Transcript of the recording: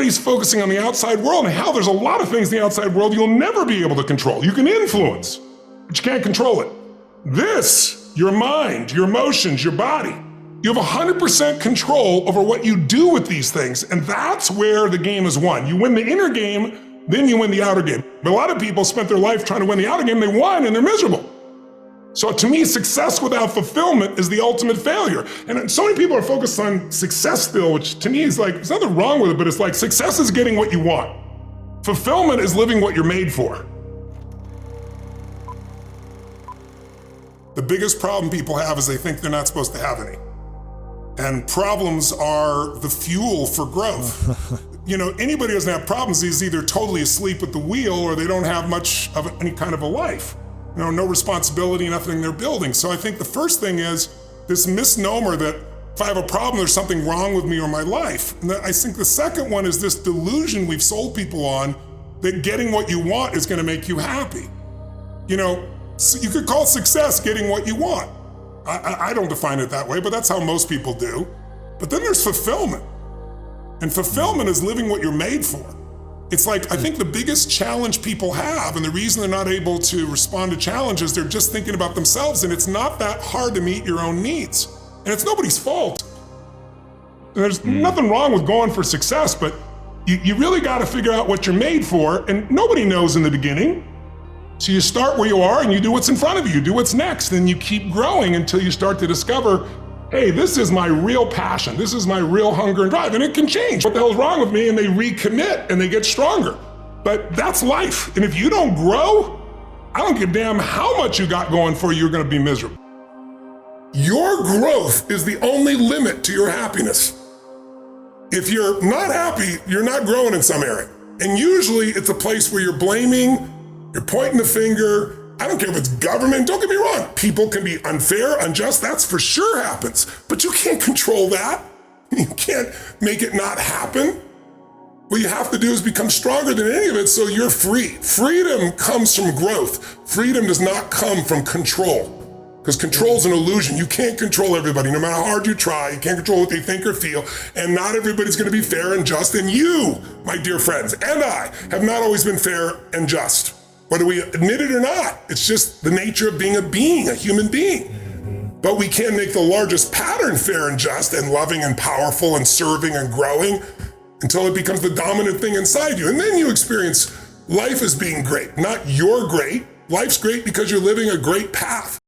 everybody's focusing on the outside world, and hell, there's a lot of things in the outside world you'll never be able to control. You can influence, but you can't control it. This, your mind, your emotions, your body, you have 100% control over what you do with these things, and that's where the game is won. You win the inner game, then you win the outer game. But a lot of people spent their life trying to win the outer game, they won, and they're miserable. So to me, success without fulfillment is the ultimate failure. And so many people are focused on success still, which to me is like, there's nothing wrong with it, but it's like success is getting what you want. Fulfillment is living what you're made for. The biggest problem people have is they think they're not supposed to have any. And problems are the fuel for growth. You know, anybody who doesn't have problems is either totally asleep at the wheel or they don't have much of any kind of a life. You know, no responsibility, nothing they're building. So I think the first thing is this misnomer that if I have a problem, there's something wrong with me or my life. And I think the second one is this delusion we've sold people on that getting what you want is gonna make you happy. You know, so you could call success getting what you want. I don't define it that way, but that's how most people do. But then there's fulfillment. And fulfillment is living what you're made for. It's like, I think the biggest challenge people have, and the reason they're not able to respond to challenges, they're just thinking about themselves, and it's not that hard to meet your own needs. And it's nobody's fault. And there's nothing wrong with going for success, but you really gotta figure out what you're made for, and nobody knows in the beginning. So you start where you are and you do what's in front of you, you do what's next, and you keep growing until you start to discover, hey, this is my real passion, this is my real hunger and drive, and it can change. What the hell's wrong with me? And they recommit and they get stronger. But that's life, and if you don't grow, I don't give a damn how much you got going for you, you're gonna be miserable. Your growth is the only limit to your happiness. If you're not happy, you're not growing in some area. And usually it's a place where you're blaming, you're pointing the finger. I don't care if it's government, don't get me wrong. People can be unfair, unjust, that's for sure happens. But you can't control that. You can't make it not happen. What you have to do is become stronger than any of it so you're free. Freedom comes from growth. Freedom does not come from control. Because control is an illusion. You can't control everybody. No matter how hard you try, you can't control what they think or feel. And not everybody's gonna be fair and just. And you, my dear friends, and I have not always been fair and just. Whether we admit it or not, it's just the nature of being, a human being. But we can make the largest pattern fair and just and loving and powerful and serving and growing until it becomes the dominant thing inside you. And then you experience life as being great, not you're great. Life's great because you're living a great path.